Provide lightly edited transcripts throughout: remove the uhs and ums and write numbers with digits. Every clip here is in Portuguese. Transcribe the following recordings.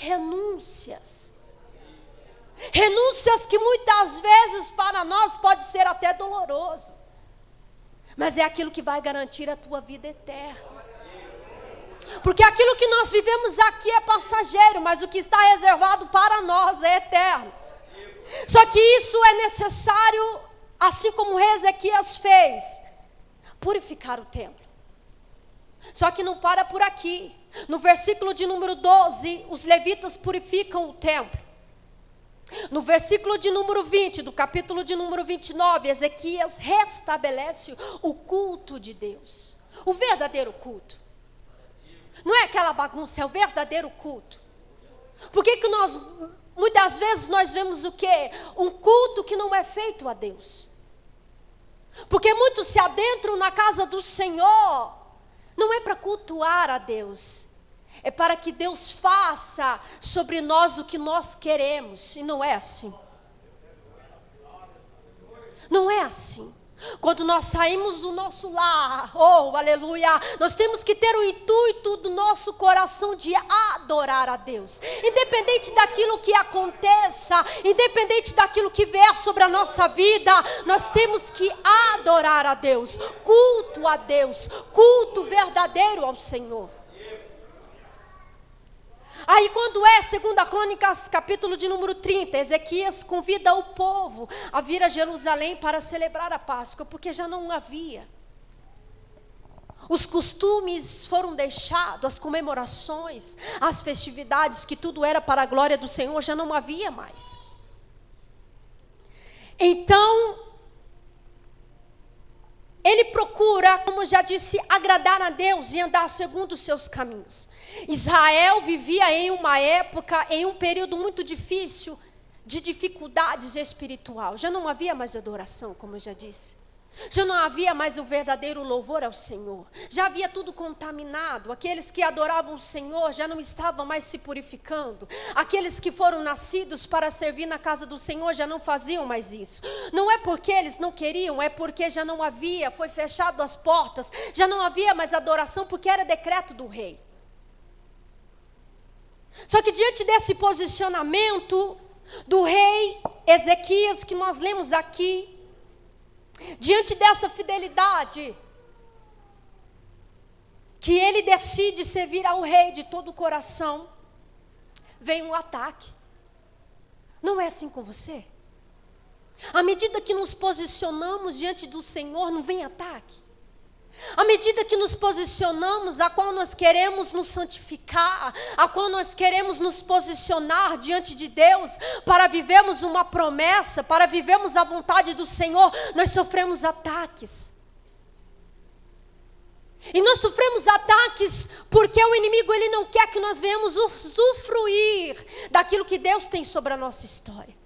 renúncias. Renúncias que muitas vezes para nós pode ser até doloroso. Mas é aquilo que vai garantir a tua vida eterna. Porque aquilo que nós vivemos aqui é passageiro, mas o que está reservado para nós é eterno. Só que isso é necessário, assim como o rei Ezequias fez, purificar o templo. Só que não para por aqui. No versículo de número 12, os levitas purificam o templo. No versículo de número 20, do capítulo de número 29, Ezequias restabelece o culto de Deus. O verdadeiro culto. Não é aquela bagunça, é o verdadeiro culto. Por que nós, muitas vezes nós vemos o quê? Um culto que não é feito a Deus. Porque muitos se adentram na casa do Senhor, não é para cultuar a Deus. É para que Deus faça sobre nós o que nós queremos. E não é assim. Não é assim. Quando nós saímos do nosso lar, oh, aleluia, nós temos que ter o intuito do nosso coração de adorar a Deus. Independente daquilo que aconteça, independente daquilo que vier sobre a nossa vida, nós temos que adorar a Deus. Culto a Deus, culto verdadeiro ao Senhor. Aí quando é 2 Crônicas, capítulo de número 30, Ezequias convida o povo a vir a Jerusalém para celebrar a Páscoa, porque já não havia. Os costumes foram deixados, as comemorações, as festividades, que tudo era para a glória do Senhor, já não havia mais. Então, ele procura, como já disse, agradar a Deus e andar segundo os seus caminhos. Israel vivia em uma época, em um período muito difícil, de dificuldades espiritual. Já não havia mais adoração, como eu já disse. Já não havia mais o verdadeiro louvor ao Senhor. Já havia tudo contaminado. Aqueles que adoravam o Senhor já não estavam mais se purificando. Aqueles que foram nascidos para servir na casa do Senhor já não faziam mais isso. Não é porque eles não queriam, é porque já não havia, foi fechado as portas. Já não havia mais adoração porque era decreto do rei. Só que diante desse posicionamento do rei Ezequias, que nós lemos aqui, diante dessa fidelidade, que ele decide servir ao rei de todo o coração, vem um ataque. Não é assim com você? À medida que nos posicionamos diante do Senhor, não vem ataque? À medida que nos posicionamos, a qual nós queremos nos santificar, a qual nós queremos nos posicionar diante de Deus, para vivermos uma promessa, para vivermos a vontade do Senhor, nós sofremos ataques. E nós sofremos ataques porque o inimigo ele não quer que nós venhamos usufruir daquilo que Deus tem sobre a nossa história.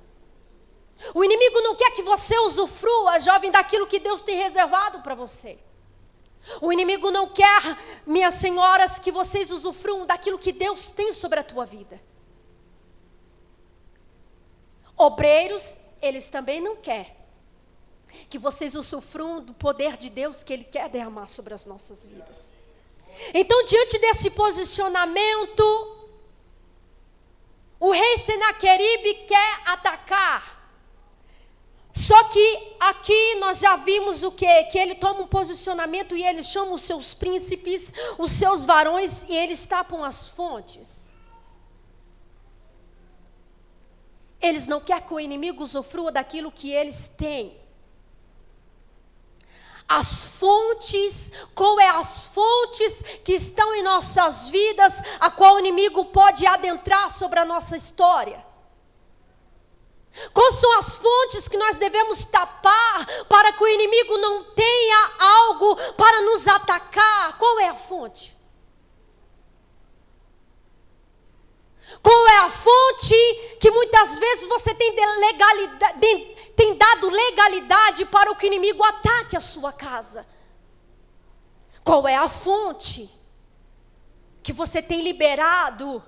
O inimigo não quer que você usufrua, jovem, daquilo que Deus tem reservado para você. O inimigo não quer, minhas senhoras, que vocês usufruam daquilo que Deus tem sobre a tua vida. Obreiros, eles também não querem que vocês usufruam do poder de Deus que Ele quer derramar sobre as nossas vidas. Então, diante desse posicionamento, o rei Senaqueribe quer atacar. Só que aqui nós já vimos o quê? Que ele toma um posicionamento e ele chama os seus príncipes, os seus varões, e eles tapam as fontes. Eles não querem que o inimigo usufrua daquilo que eles têm. As fontes, qual é as fontes que estão em nossas vidas, a qual o inimigo pode adentrar sobre a nossa história? Quais são as fontes que nós devemos tapar para que o inimigo não tenha algo para nos atacar? Qual é a fonte? Qual é a fonte que muitas vezes você tem dado legalidade para que o inimigo ataque a sua casa? Qual é a fonte que você tem liberado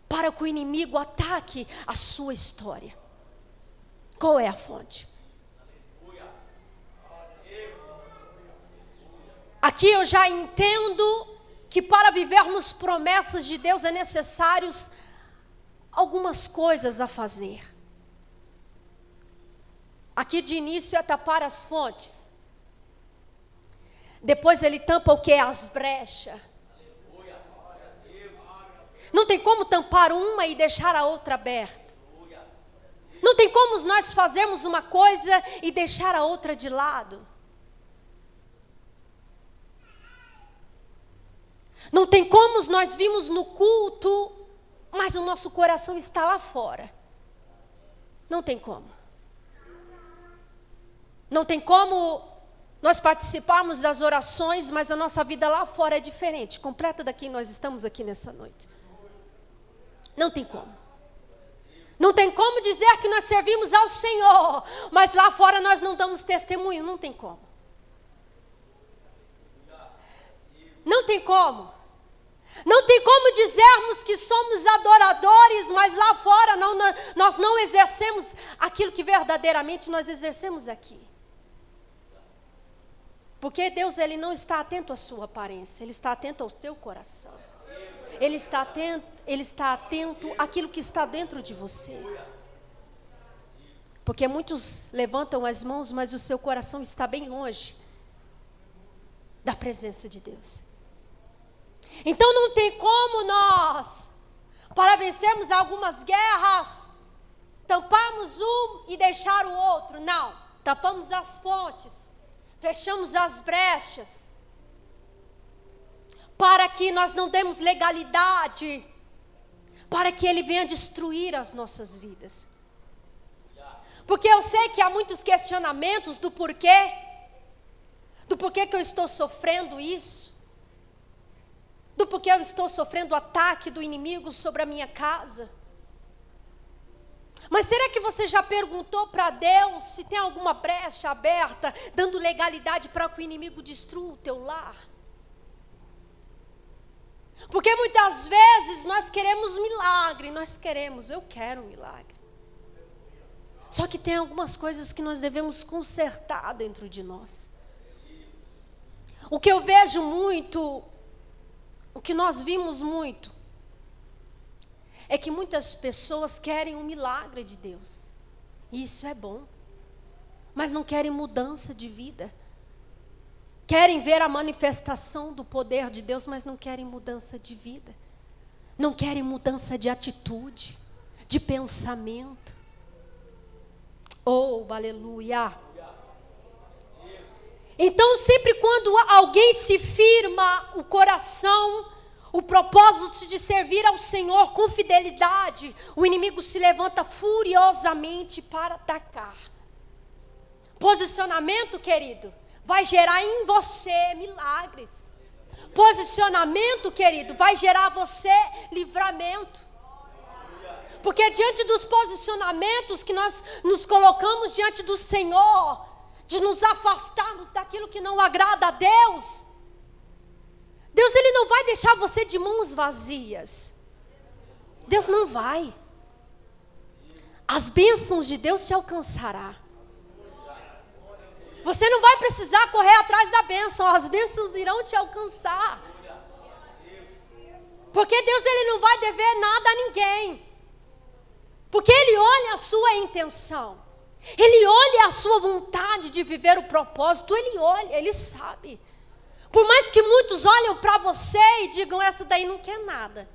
para que o inimigo ataque a sua história? Qual é a fonte? Aqui eu já entendo que para vivermos promessas de Deus é necessário algumas coisas a fazer. Aqui de início é tapar as fontes. Depois ele tampa o que? As brechas. Não tem como tampar uma e deixar a outra aberta. Não tem como nós fazermos uma coisa e deixar a outra de lado. Não tem como nós vimos no culto, mas o nosso coração está lá fora. Não tem como. Não tem como nós participarmos das orações, mas a nossa vida lá fora é diferente, completa da que nós estamos aqui nessa noite. Não tem como. Não tem como dizer que nós servimos ao Senhor, mas lá fora nós não damos testemunho. Não tem como. Não tem como. Não tem como dizermos que somos adoradores, mas lá fora nós não exercemos aquilo que verdadeiramente nós exercemos aqui. Porque Deus, Ele não está atento à sua aparência, Ele está atento ao teu coração. Ele está atento àquilo que está dentro de você. Porque muitos levantam as mãos, mas o seu coração está bem longe da presença de Deus. Então não tem como nós, para vencermos algumas guerras, tamparmos um e deixar o outro. Não, tampamos as fontes, fechamos as brechas, para que nós não demos legalidade, para que Ele venha destruir as nossas vidas. Porque eu sei que há muitos questionamentos do porquê que eu estou sofrendo isso, do porquê eu estou sofrendo o ataque do inimigo sobre a minha casa. Mas será que você já perguntou para Deus se tem alguma brecha aberta, dando legalidade para que o inimigo destrua o teu lar? Porque muitas vezes nós queremos milagre, eu quero um milagre. Só que tem algumas coisas que nós devemos consertar dentro de nós. O que eu vejo muito, o que nós vimos muito, é que muitas pessoas querem um milagre de Deus. E isso é bom. Mas não querem mudança de vida. Querem ver a manifestação do poder de Deus, mas não querem mudança de vida. Não querem mudança de atitude, de pensamento. Oh, aleluia! Então, sempre quando alguém se firma o coração, o propósito de servir ao Senhor com fidelidade, o inimigo se levanta furiosamente para atacar. Posicionamento, querido, vai gerar em você milagres. Posicionamento, querido, vai gerar você livramento. Porque diante dos posicionamentos que nós nos colocamos diante do Senhor, de nos afastarmos daquilo que não agrada a Deus, Deus, Ele não vai deixar você de mãos vazias. Deus não vai. As bênçãos de Deus te alcançará. Você não vai precisar correr atrás da bênção, as bênçãos irão te alcançar. Porque Deus, Ele não vai dever nada a ninguém. Porque Ele olha a sua intenção. Ele olha a sua vontade de viver o propósito. Ele olha, Ele sabe. Por mais que muitos olhem para você e digam, essa daí não quer nada.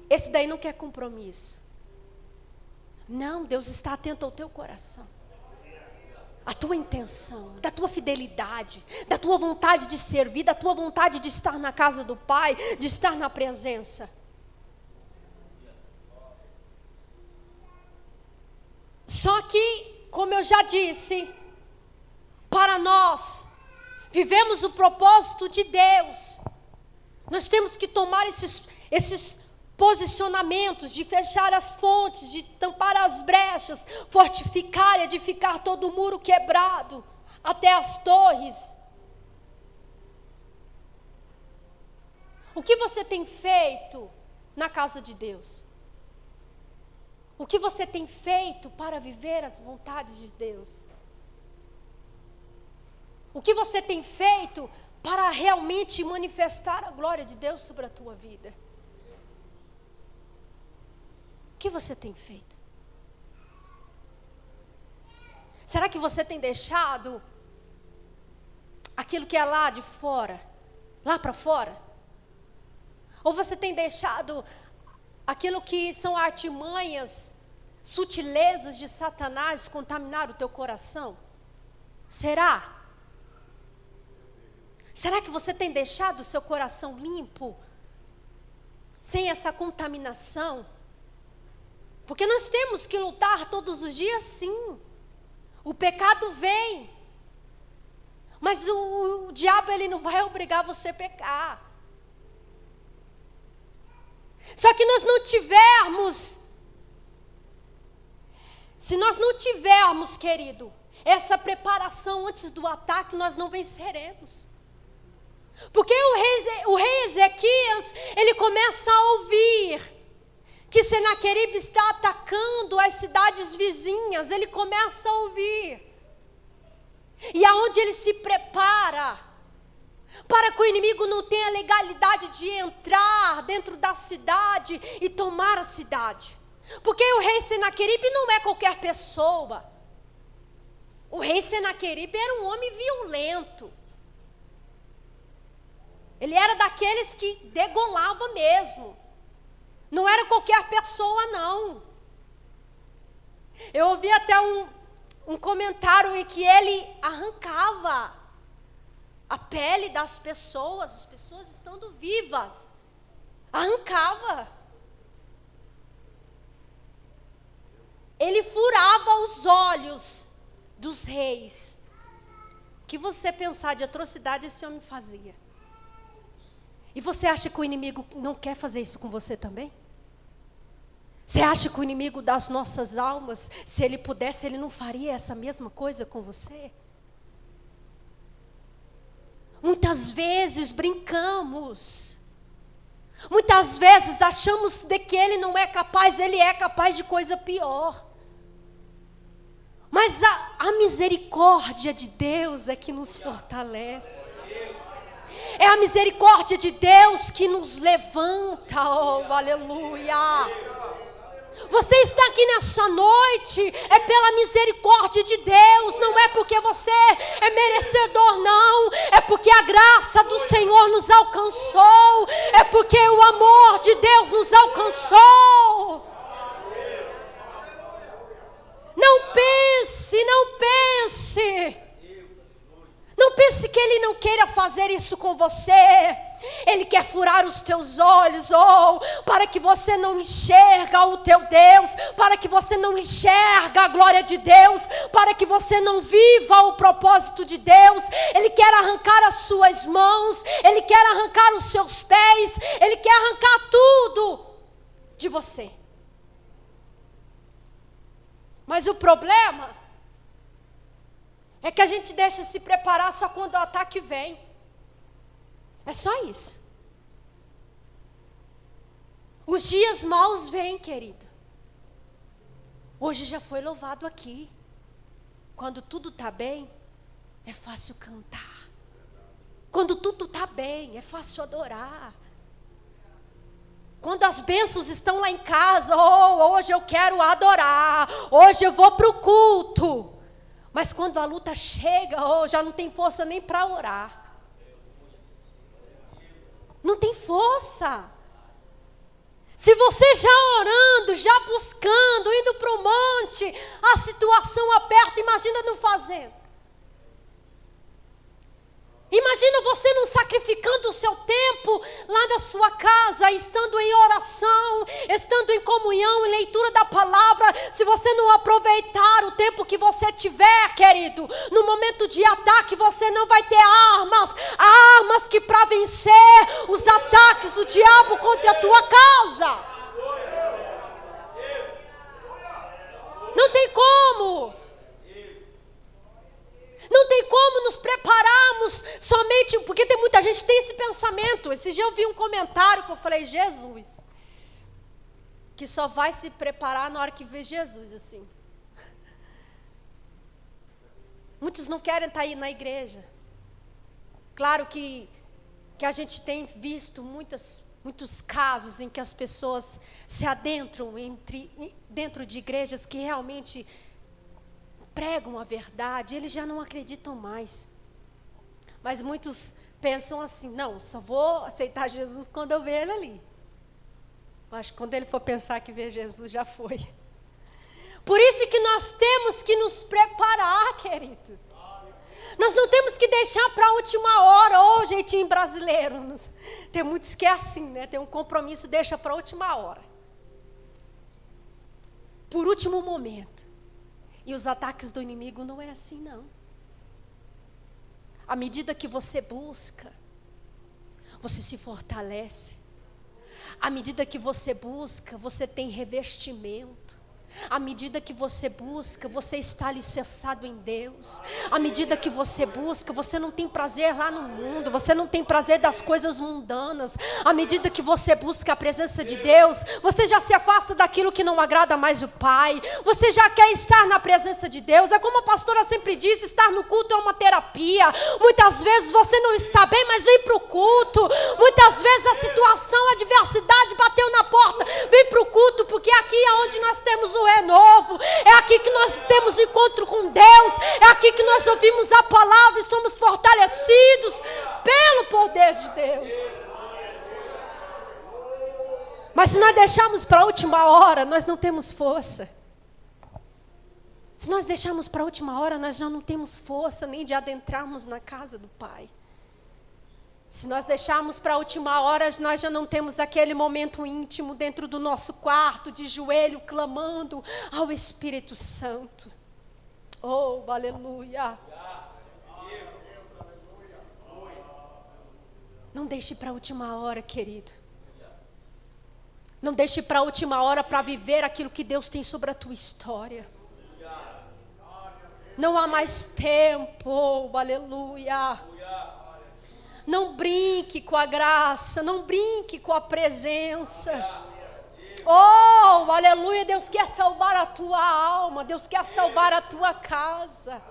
Esse daí não quer compromisso. Não, Deus está atento ao teu coração. A tua intenção, da tua fidelidade, da tua vontade de servir, da tua vontade de estar na casa do Pai, de estar na presença. Só que, como eu já disse, para nós vivemos o propósito de Deus, nós temos que tomar esses posicionamentos de fechar as fontes, de tampar as brechas, fortificar, edificar todo o muro quebrado, até as torres. O que você tem feito na casa de Deus? O que você tem feito para viver as vontades de Deus? O que você tem feito para realmente manifestar a glória de Deus sobre a tua vida? que você tem feito? Será que você tem deixado aquilo que é lá de fora, lá para fora? Ou você tem deixado aquilo que são artimanhas, sutilezas de Satanás contaminar o teu coração? Será? Será que você tem deixado o seu coração limpo, sem essa contaminação? Porque nós temos que lutar todos os dias, sim. O pecado vem, mas o diabo, ele não vai obrigar você a pecar. Só que se nós não tivermos, querido, essa preparação antes do ataque, nós não venceremos. Porque o rei Ezequias, ele começa a ouvir que Senaqueribe está atacando as cidades vizinhas, ele começa a ouvir. E aonde ele se prepara para que o inimigo não tenha legalidade de entrar dentro da cidade e tomar a cidade. Porque o rei Senaqueribe não é qualquer pessoa. O rei Senaqueribe era um homem violento. Ele era daqueles que degolava mesmo. Não era qualquer pessoa, não. Eu ouvi até um comentário em que ele arrancava a pele das pessoas, as pessoas estando vivas. Arrancava. Ele furava os olhos dos reis. O que você pensar de atrocidade esse homem fazia? E você acha que o inimigo não quer fazer isso com você também? Você acha que o inimigo das nossas almas, se ele pudesse, ele não faria essa mesma coisa com você? Muitas vezes brincamos. Muitas vezes achamos de que ele não é capaz, ele é capaz de coisa pior. Mas a misericórdia de Deus é que nos fortalece. É a misericórdia de Deus que nos levanta, oh, aleluia. Você está aqui nessa noite, é pela misericórdia de Deus, não é porque você é merecedor, não. É porque a graça do Senhor nos alcançou, é porque o amor de Deus nos alcançou. Não pense, não pense. Não pense que Ele não queira fazer isso com você. Ele quer furar os teus olhos, para que você não enxerga o teu Deus, para que você não enxerga a glória de Deus, para que você não viva o propósito de Deus. Ele quer arrancar as suas mãos, Ele quer arrancar os seus pés, Ele quer arrancar tudo de você. Mas o problema é que a gente deixa se preparar só quando o ataque vem. É só isso. Os dias maus vêm, querido. Hoje já foi louvado aqui. Quando tudo está bem, é fácil cantar. Quando tudo está bem, é fácil adorar. Quando as bênçãos estão lá em casa, hoje eu quero adorar, hoje eu vou para o culto. Mas quando a luta chega, já não tem força nem para orar. Não tem força. Se você já orando, já buscando, indo para o monte, a situação aperta, imagina não fazendo. Imagina você não sacrificando o seu tempo lá na sua casa, estando em oração, estando em comunhão, em leitura da palavra. Se você não aproveitar o tempo que você tiver, querido, no momento de ataque você não vai ter armas que para vencer os ataques do diabo contra a tua casa. Não tem como. Não tem como nos prepararmos somente, porque tem muita gente que tem esse pensamento. Esse dia eu vi um comentário que eu falei, Jesus, que só vai se preparar na hora que vê Jesus, assim. Muitos não querem estar aí na igreja. Claro que a gente tem visto muitas muitos casos em que as pessoas se adentram dentro de igrejas que realmente pregam a verdade, eles já não acreditam mais. Mas muitos pensam assim, não, só vou aceitar Jesus quando eu ver ele ali. Mas quando ele for pensar que ver Jesus, já foi. Por isso que nós temos que nos preparar, querido. Nós não temos que deixar para a última hora, ou jeitinho brasileiro. Tem muitos que é assim, né? Tem um compromisso, deixa para a última hora. Por último momento. E os ataques do inimigo não é assim, não. À medida que você busca, você se fortalece. À medida que você busca, você tem revestimento. À medida que você busca, você está alicerçado em Deus. À medida que você busca, você não tem prazer lá no mundo. Você não tem prazer das coisas mundanas. À medida que você busca a presença de Deus, você já se afasta daquilo que não agrada mais o Pai. Você já quer estar na presença de Deus. É como a pastora sempre diz, estar no culto é uma terapia. Muitas vezes você não está bem, mas vem para o culto. Muitas vezes a situação, a adversidade bateu na porta. Vem para o culto, porque aqui é onde nós temos o renovo, é aqui que nós temos encontro com Deus, é aqui que nós ouvimos a palavra e somos fortalecidos pelo poder de Deus. Mas se nós deixarmos para a última hora, nós não temos força. Se nós deixarmos para a última hora, nós já não temos força nem de adentrarmos na casa do Pai. Se nós deixarmos para a última hora, nós já não temos aquele momento íntimo dentro do nosso quarto, de joelho, clamando ao Espírito Santo. Oh, aleluia! Não deixe para a última hora, querido. Não deixe para a última hora para viver aquilo que Deus tem sobre a tua história. Não há mais tempo, oh, aleluia! Não brinque com a graça, não brinque com a presença. Oh, aleluia, Deus quer salvar a tua alma, Deus quer salvar a tua casa.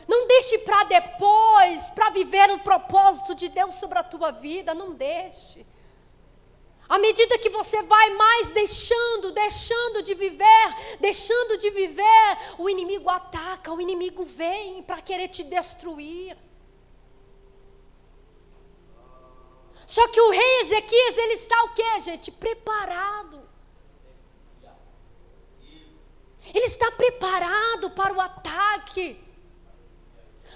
Não deixe para depois, para viver o propósito de Deus sobre a tua vida, não deixe. À medida que você vai mais deixando de viver, o inimigo ataca, o inimigo vem para querer te destruir. Só que o rei Ezequias, ele está o quê, gente? Preparado. Ele está preparado para o ataque.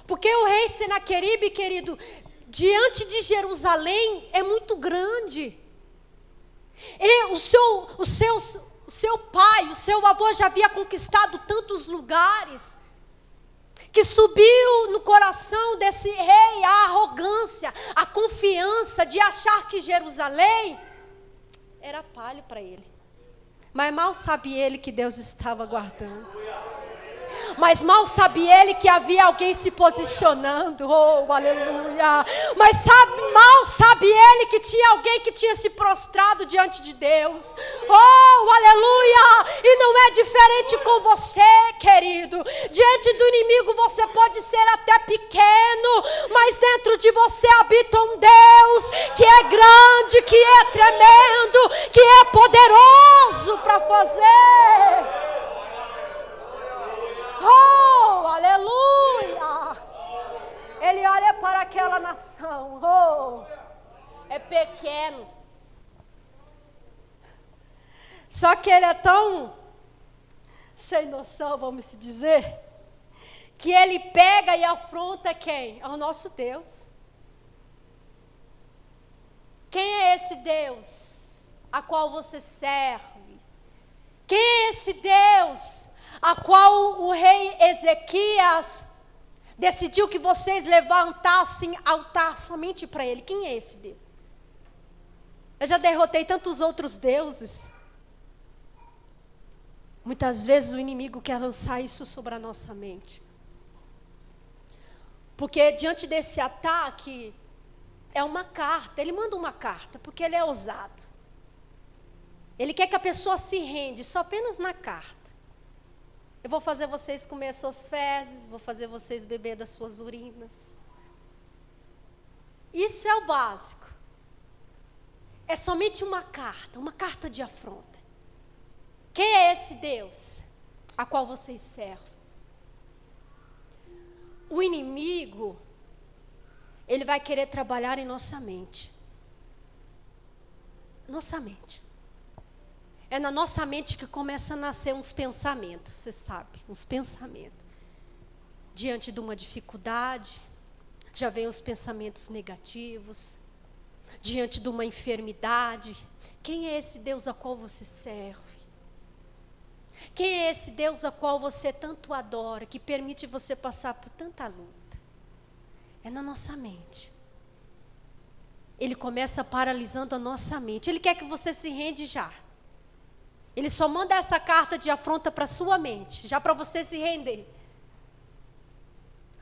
Porque o rei Senaqueribe, querido, diante de Jerusalém é muito grande. O seu pai, o seu avô já havia conquistado tantos lugares, que subiu no coração desse rei a arrogância, a confiança de achar que Jerusalém era palha para ele. Mas mal sabe ele que Deus estava guardando. Mas mal sabe ele que havia alguém se posicionando. Oh, aleluia. Mas mal sabe ele que tinha alguém que tinha se prostrado diante de Deus. Oh, aleluia. E não é diferente com você, querido. Diante do inimigo você pode ser até pequeno, mas dentro de você habita um Deus que é grande, que é tremendo, que é poderoso para fazer. Oh, aleluia! Ele olha para aquela nação, oh, é pequeno. Só que ele é tão sem noção, vamos dizer, que ele pega e afronta quem? Ao nosso Deus. Quem é esse Deus a qual você serve? Quem é esse Deus a qual o rei Ezequias decidiu que vocês levantassem altar somente para ele? Quem é esse Deus? Eu já derrotei tantos outros deuses. Muitas vezes o inimigo quer lançar isso sobre a nossa mente. Porque diante desse ataque, é uma carta, ele manda uma carta, porque ele é ousado. Ele quer que a pessoa se rende, só apenas na carta. Eu vou fazer vocês comer as suas fezes, vou fazer vocês beber das suas urinas. Isso é o básico. é somente uma carta de afronta. Quem é esse Deus a qual vocês servem? O inimigo, ele vai querer trabalhar em nossa mente. Nossa mente. É na nossa mente que começa a nascer uns pensamentos, você sabe, uns pensamentos. Diante de uma dificuldade, já vem os pensamentos negativos. Diante de uma enfermidade, quem é esse Deus a qual você serve? Quem é esse Deus a qual você tanto adora, que permite você passar por tanta luta? É na nossa mente. Ele começa paralisando a nossa mente. Ele quer que você se rende já. Ele só manda essa carta de afronta para a sua mente, já para você se render.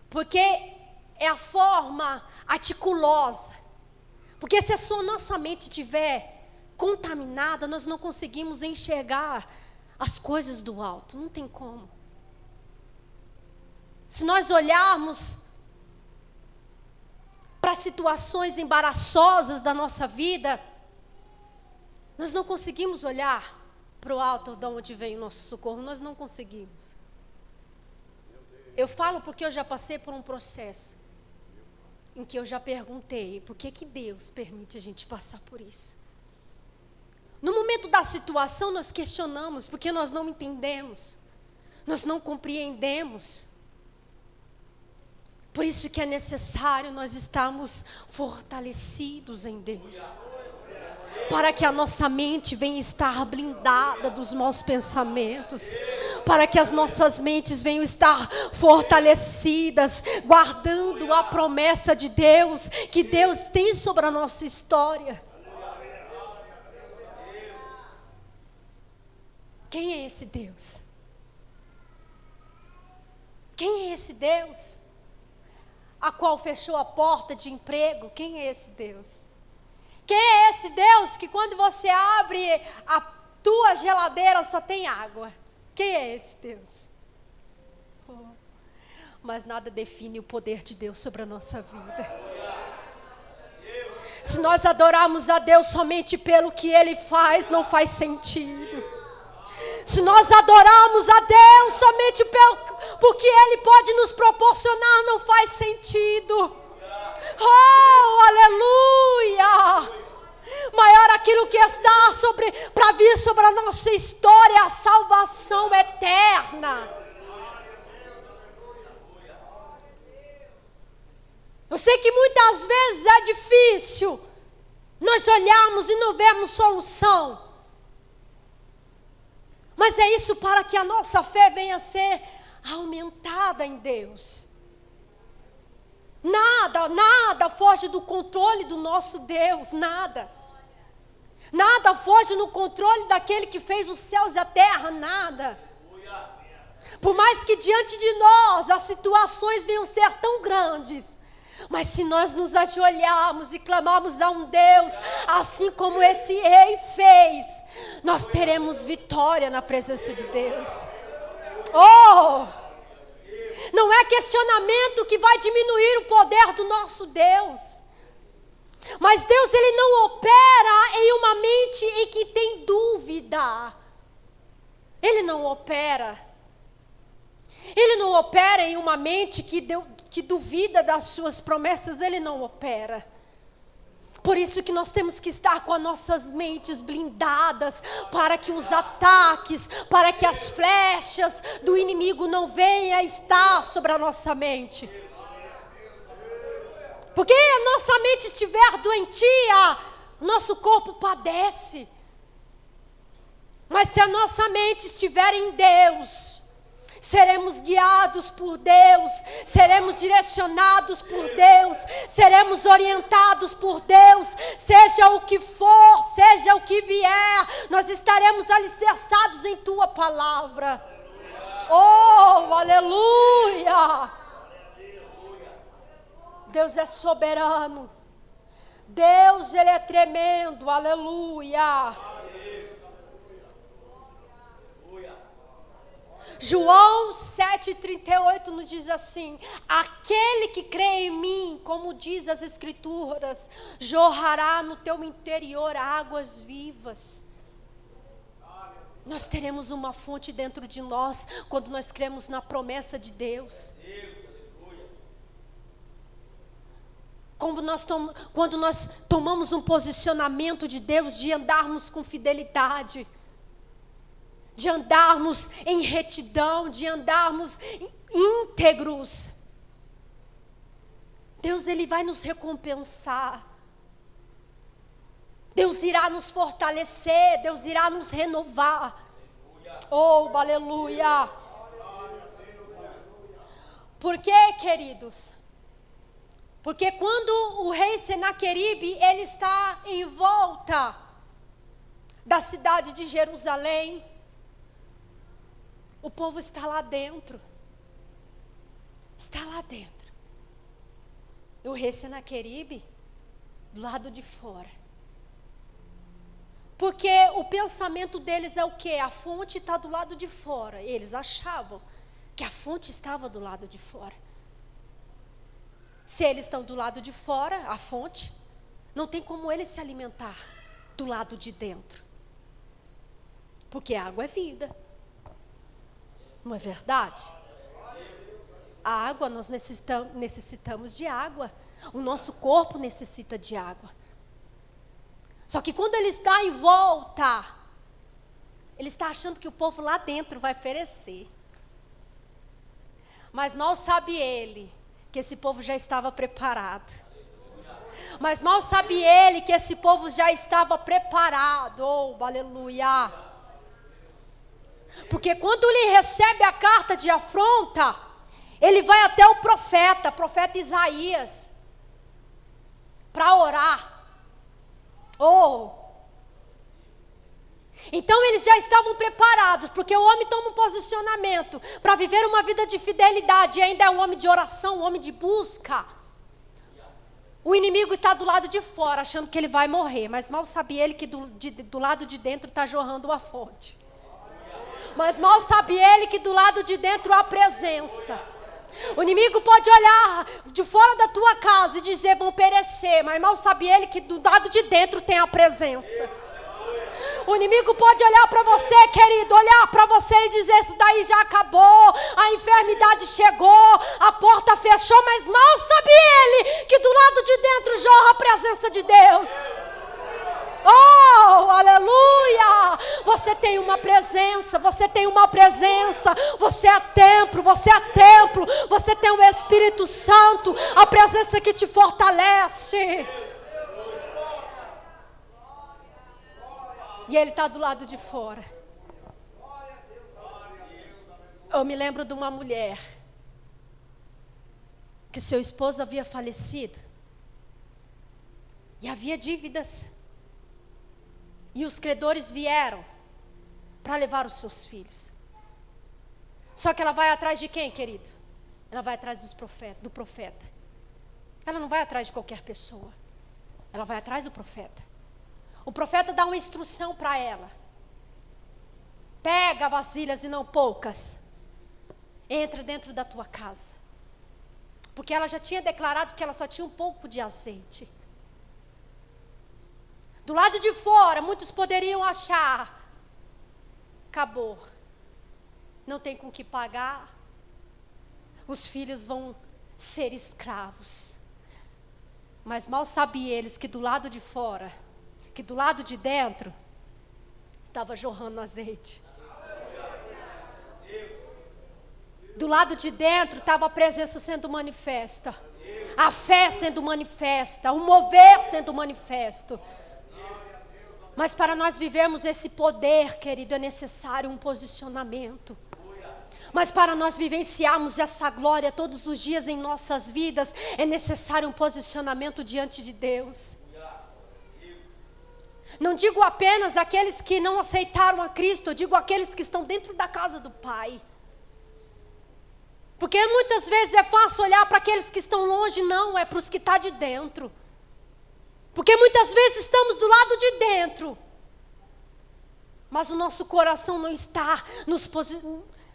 Porque é a forma articulosa. Porque se a nossa mente estiver contaminada, nós não conseguimos enxergar as coisas do alto. Não tem como. Se nós olharmos para situações embaraçosas da nossa vida, nós não conseguimos olhar para o alto de onde vem o nosso socorro. Nós não conseguimos. Eu falo porque eu já passei por um processo em que eu já perguntei por que Deus permite a gente passar por isso. No momento da situação nós questionamos porque nós não entendemos, nós não compreendemos. Por isso que é necessário nós estarmos fortalecidos em Deus, para que a nossa mente venha estar blindada dos maus pensamentos, para que as nossas mentes venham estar fortalecidas, guardando a promessa de Deus, que Deus tem sobre a nossa história. Quem é esse Deus? Quem é esse Deus a qual fechou a porta de emprego? Quem é esse Deus? Quem é esse Deus que quando você abre a tua geladeira só tem água? Quem é esse Deus? Oh, mas nada define o poder de Deus sobre a nossa vida. Se nós adorarmos a Deus somente pelo que Ele faz, não faz sentido. Se nós adorarmos a Deus somente porque Ele pode nos proporcionar, não faz sentido. Oh, aleluia! Maior aquilo que está para vir sobre a nossa história, a salvação eterna. Eu sei que muitas vezes é difícil nós olharmos e não vermos solução. Mas é isso para que a nossa fé venha a ser aumentada em Deus. Nada foge do controle do nosso Deus, nada. Nada foge no controle daquele que fez os céus e a terra, nada. Por mais que diante de nós as situações venham ser tão grandes, mas se nós nos ajoelharmos e clamarmos a um Deus, assim como esse rei fez, nós teremos vitória na presença de Deus. Oh! Não é questionamento que vai diminuir o poder do nosso Deus. Mas Deus, Ele não opera em uma mente em que tem dúvida. Ele não opera. Ele não opera em uma mente que duvida das suas promessas. Ele não opera. Por isso que nós temos que estar com as nossas mentes blindadas, para que os ataques, para que as flechas do inimigo não venham a estar sobre a nossa mente. Porque a nossa mente estiver doentia, nosso corpo padece. Mas se a nossa mente estiver em Deus, seremos guiados por Deus, seremos direcionados por Deus, seremos orientados por Deus, seja o que for, seja o que vier, nós estaremos alicerçados em Tua palavra. Oh, aleluia! Deus é soberano, Deus, Ele é tremendo, aleluia! João 7,38 nos diz assim: aquele que crê em mim, como diz as Escrituras, jorrará no teu interior águas vivas. Nós teremos uma fonte dentro de nós quando nós cremos na promessa de Deus. Quando nós tomamos um posicionamento de Deus de andarmos com fidelidade, de andarmos em retidão, de andarmos íntegros, Deus, Ele vai nos recompensar. Deus irá nos fortalecer, Deus irá nos renovar. Oh, aleluia! Por quê, queridos? Porque quando o rei Senaqueribe, ele está em volta da cidade de Jerusalém, o povo está lá dentro. Está lá dentro. E o rei Senaqueribe, do lado de fora. Porque o pensamento deles é o quê? A fonte está do lado de fora. Eles achavam que a fonte estava do lado de fora. Se eles estão do lado de fora, a fonte, não tem como eles se alimentar do lado de dentro. Porque a água é vida. Não é verdade? A água, nós necessitamos de água. O nosso corpo necessita de água. Só que quando ele está em volta, ele está achando que o povo lá dentro vai perecer. Mas mal sabe ele que esse povo já estava preparado. Mas mal sabe ele que esse povo já estava preparado. Oh, aleluia! Porque quando ele recebe a carta de afronta, ele vai até o profeta Isaías, para orar. Oh! Então eles já estavam preparados, porque o homem toma um posicionamento para viver uma vida de fidelidade, e ainda é um homem de oração, um homem de busca. O inimigo está do lado de fora, achando que ele vai morrer, mas mal sabe ele que do lado de dentro está jorrando uma fonte. Mas mal sabe ele que do lado de dentro há presença. O inimigo pode olhar de fora da tua casa e dizer vão perecer, mas mal sabe ele que do lado de dentro tem a presença. O inimigo pode olhar para você, querido, olhar para você e dizer isso daí já acabou, a enfermidade chegou, a porta fechou, mas mal sabe ele que do lado de dentro jorra a presença de Deus. Oh, aleluia! Você tem uma presença, você tem uma presença, você é templo, você tem o Espírito Santo, a presença que te fortalece. E ele está do lado de fora. Eu me lembro de uma mulher que seu esposo havia falecido e havia dívidas. E os credores vieram para levar os seus filhos. Só que ela vai atrás de quem, querido? Ela vai atrás do profeta. Ela não vai atrás de qualquer pessoa. Ela vai atrás do profeta. O profeta dá uma instrução para ela. Pega vasilhas e não poucas. Entra dentro da tua casa. Porque ela já tinha declarado que ela só tinha um pouco de azeite. Do lado de fora, muitos poderiam achar, acabou, não tem com que pagar, os filhos vão ser escravos. Mas mal sabiam eles que do lado de fora, que do lado de dentro, estava jorrando azeite. Do lado de dentro estava a presença sendo manifesta, a fé sendo manifesta, o mover sendo manifesto. Mas para nós vivermos esse poder, querido, é necessário um posicionamento. Mas para nós vivenciarmos essa glória todos os dias em nossas vidas, é necessário um posicionamento diante de Deus. Não digo apenas aqueles que não aceitaram a Cristo, eu digo aqueles que estão dentro da casa do Pai. Porque muitas vezes é fácil olhar para aqueles que estão longe, não, é para os que estão de dentro. Porque muitas vezes estamos do lado de dentro, mas o nosso coração não está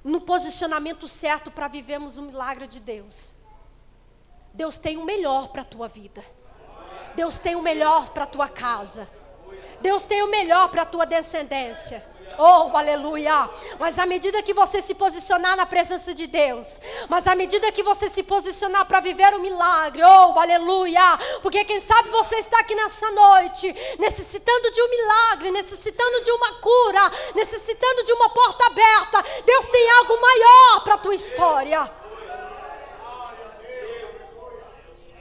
no posicionamento certo para vivermos o milagre de Deus. Deus tem o melhor para a tua vida. Deus tem o melhor para a tua casa. Deus tem o melhor para a tua descendência. Oh, aleluia. Mas à medida que você se posicionar na presença de Deus, mas à medida que você se posicionar para viver o milagre, oh, aleluia. Porque quem sabe você está aqui nessa noite, necessitando de um milagre, necessitando de uma cura, necessitando de uma porta aberta. Deus tem algo maior para a tua história.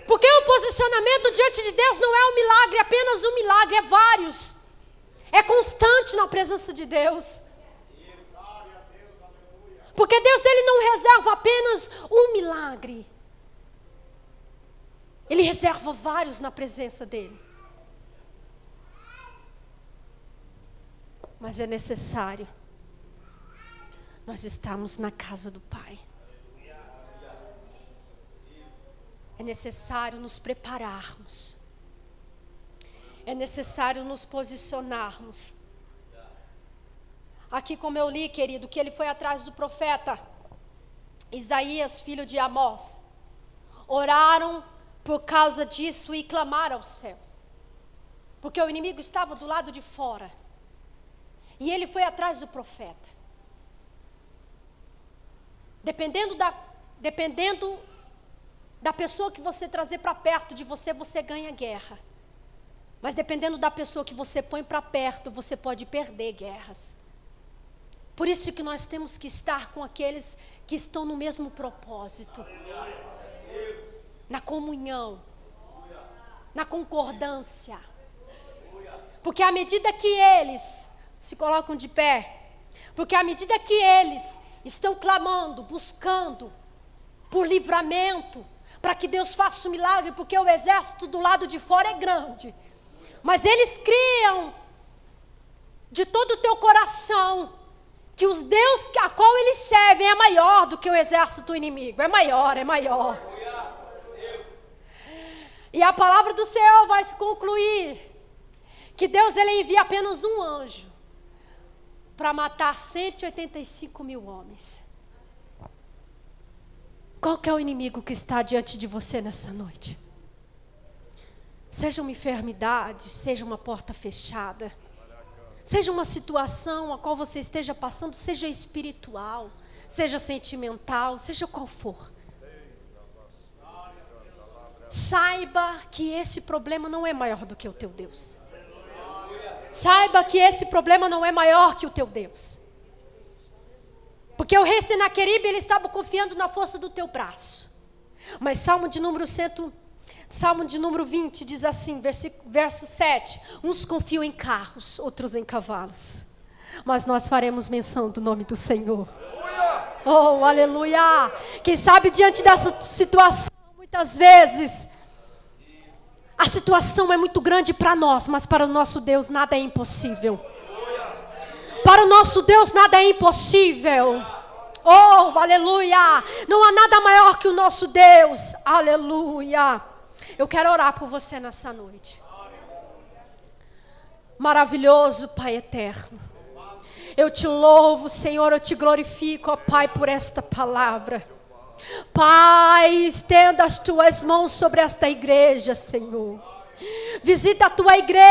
Porque o posicionamento diante de Deus não é um milagre, apenas um milagre, é vários. É constante na presença de Deus. Porque Deus, Ele não reserva apenas um milagre. Ele reserva vários na presença dEle. Mas é necessário nós estarmos na casa do Pai. É necessário nos prepararmos. É necessário nos posicionarmos. Aqui, como eu li, querido, que ele foi atrás do profeta Isaías, filho de Amós. Oraram por causa disso e clamaram aos céus. Porque o inimigo estava do lado de fora. E ele foi atrás do profeta. Dependendo da pessoa que você trazer para perto de você, você ganha guerra. Mas dependendo da pessoa que você põe para perto, você pode perder guerras. Por isso que nós temos que estar com aqueles que estão no mesmo propósito. Na comunhão. Na concordância. Porque à medida que eles se colocam de pé, porque à medida que eles estão clamando, buscando por livramento, para que Deus faça um milagre, porque o exército do lado de fora é grande. Mas eles criam de todo o teu coração que os Deus a qual eles servem é maior do que o exército inimigo. É maior, é maior. E a palavra do Senhor vai se concluir que Deus, Ele envia apenas um anjo para matar 185 mil homens. Qual que é o inimigo que está diante de você nessa noite? Seja uma enfermidade, seja uma porta fechada, seja uma situação a qual você esteja passando, seja espiritual, seja sentimental, seja qual for. Saiba que esse problema não é maior do que o teu Deus. Saiba que esse problema não é maior que o teu Deus. Porque o rei Senaqueribe, ele estava confiando na força do teu braço. Mas Salmo de número 20 diz assim, verso 7. Uns confiam em carros, outros em cavalos. Mas nós faremos menção do nome do Senhor. Oh, aleluia! Quem sabe diante dessa situação, muitas vezes, a situação é muito grande para nós, mas para o nosso Deus nada é impossível. Para o nosso Deus nada é impossível. Oh, aleluia! Não há nada maior que o nosso Deus. Aleluia! Eu quero orar por você nessa noite. Maravilhoso Pai eterno. Eu te louvo, Senhor, eu te glorifico, ó Pai, por esta palavra. Pai, estenda as tuas mãos sobre esta igreja, Senhor. Visita a tua igreja.